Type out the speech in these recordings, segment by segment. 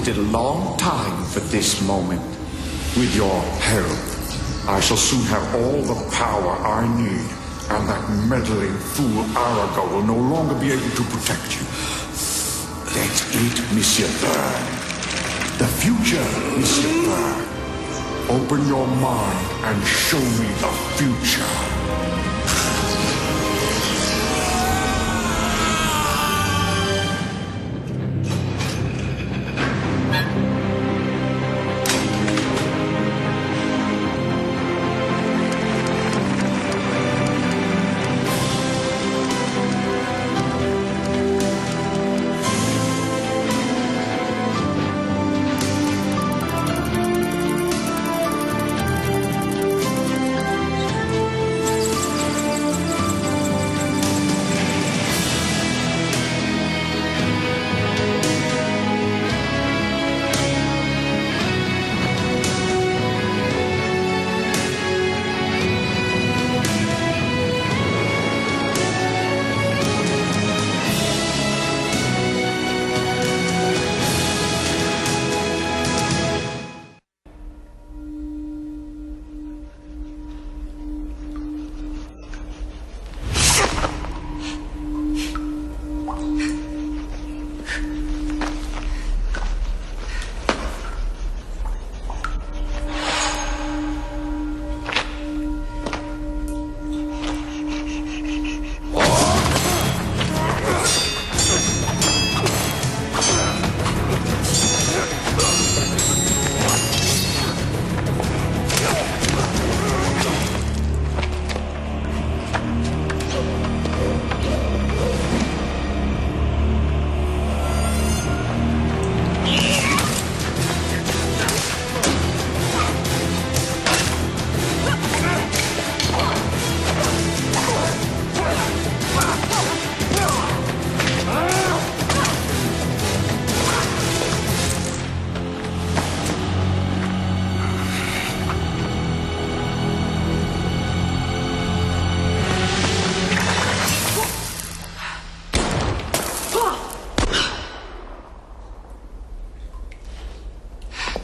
waited a long time for this moment. With your help, I shall soon have all the power I need, and that meddling fool Arago will no longer be able to protect you. That's it, Monsieur Verne. The future, Monsieur Verne. Open your mind and show me the future.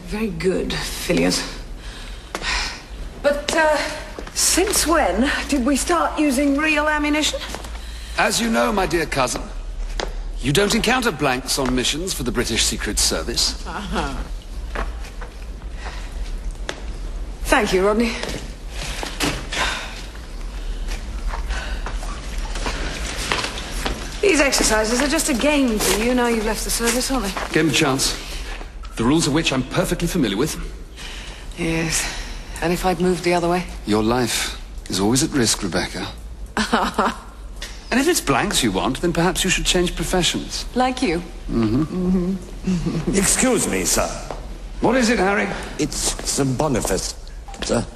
Very good, Phileas. But, since when did we start using real ammunition? As you know, my dear cousin, you don't encounter blanks on missions for the British Secret Service. Uh-huh. Thank you, Rodney. These exercises are just a game for you now you've left the service, aren't they? Give him a chance. The rules of which I'm perfectly familiar with. Yes. And if I'd moved the other way? Your life is always at risk, Rebecca. And if it's blanks you want, then perhaps you should change professions. Like you? Mm-hmm. Mm-hmm. Excuse me, sir. What is it, Harry? It's Sir Boniface, sir.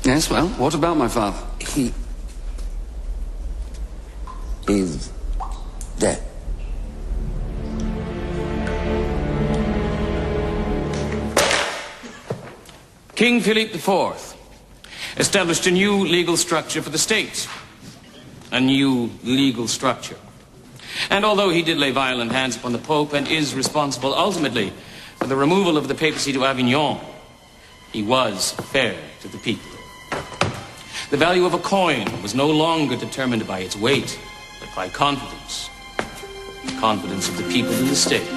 Yes, well, what about my father? He is dead. King Philip IV established a new legal structure for the state. A new legal structure. And although he did lay violent hands upon the Pope and is responsible ultimately for the removal of the papacy to Avignon, he was fair to the people. The value of a coin was no longer determined by its weight, but by confidence. The confidence of the people in the state.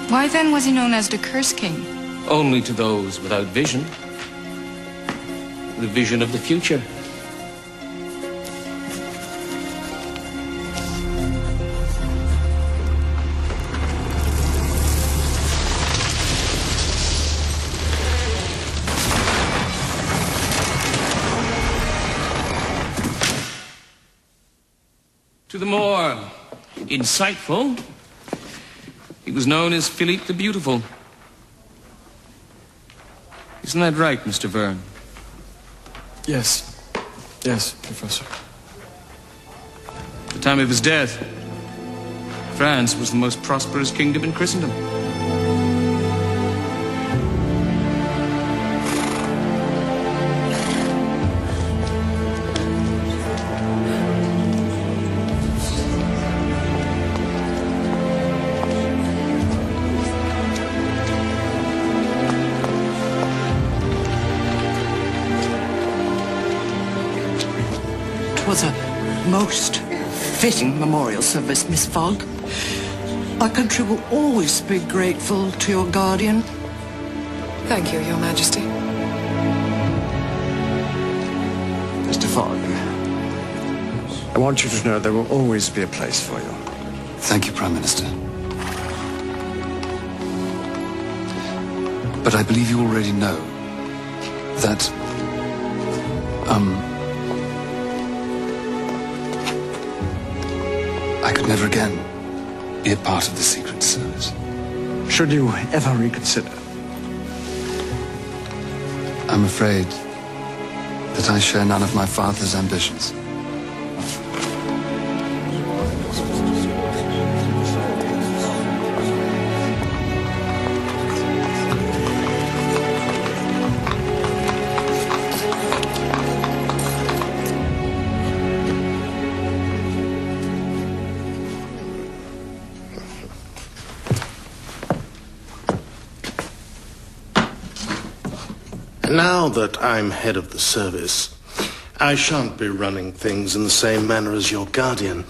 Why then was he known as the Curse King? Only to those without vision. The vision of the future. To the more insightful, he was known as Philippe the Beautiful. Isn't that right, Mr. Verne? Yes. Yes, Professor. At the time of his death, France was the most prosperous kingdom in Christendom. It was a most fitting memorial service, Miss Fogg. Our country will always be grateful to your guardian. Thank you, Your Majesty. Mr. Fogg, I want you to know there will always be a place for you. Thank you, Prime Minister. But I believe you already know that, I could never again be a part of the Secret Service. Should you ever reconsider? I'm afraid that I share none of my father's ambitions. Now that I'm head of the service, I shan't be running things in the same manner as your guardian.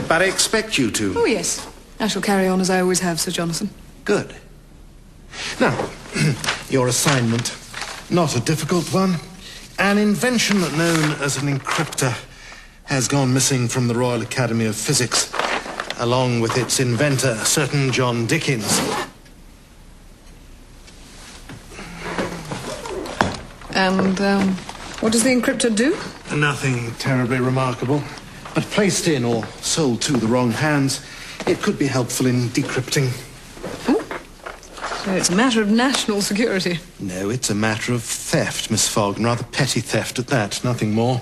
But I expect you to. Oh, yes. I shall carry on as I always have, Sir Jonathan. Good. Now, your assignment, not a difficult one. An invention known as an encryptor has gone missing from the Royal Academy of Physics, along with its inventor, a certain John Dickens. And, what does the encryptor do? Nothing terribly remarkable. But placed in or sold to the wrong hands, it could be helpful in decrypting. So it's a matter of national security. No, it's a matter of theft, Miss Fogg, and rather petty theft at that, nothing more.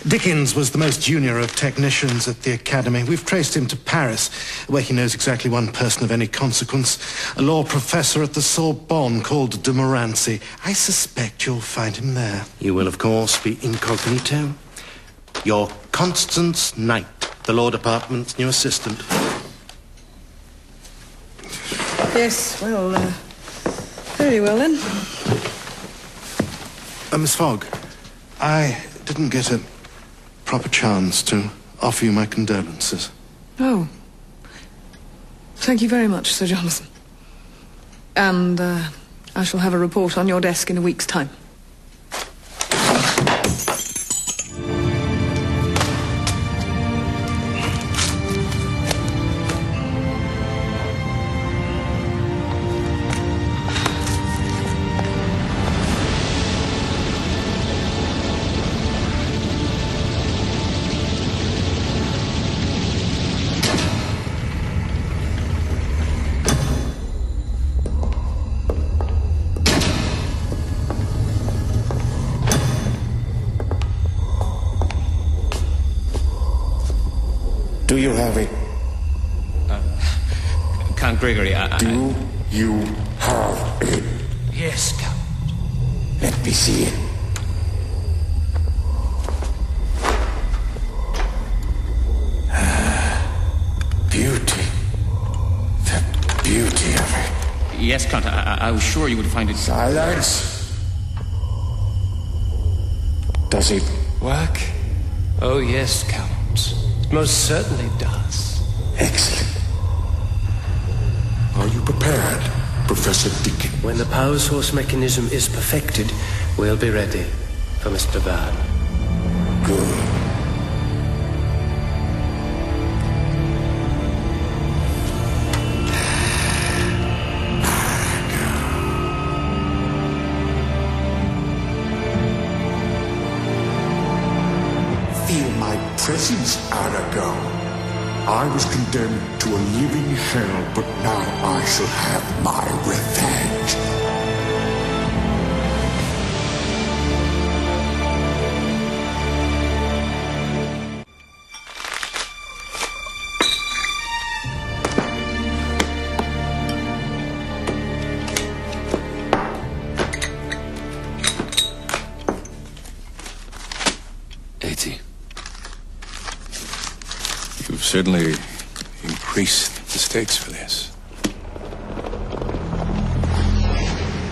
Dickens was the most junior of technicians at the Academy. We've traced him to Paris, where he knows exactly one person of any consequence, a law professor at the Sorbonne called de Morancy. I suspect you'll find him there. You will, of course, be incognito. Your Constance Knight, the Law Department's new assistant. Yes, well, very well then. Miss Fogg, I didn't get a proper chance to offer you my condolences. Oh. Thank you very much, Sir Jonathan. And, I shall have a report on your desk in a week's time. Do you have it? Count Gregory, Do you have it? Yes, Count. Let me see it. Beauty. The beauty of it. Yes, Count, I was sure you would find it... Silence. Does it work? Oh, yes, Count. It most certainly does. Excellent. Are you prepared, Professor Dickens? When the power source mechanism is perfected, we'll be ready for Mr. Verne. Good. Feel my presence, Arago. I was condemned to a living hell, but now I shall have my revenge. You've certainly increased the stakes for this.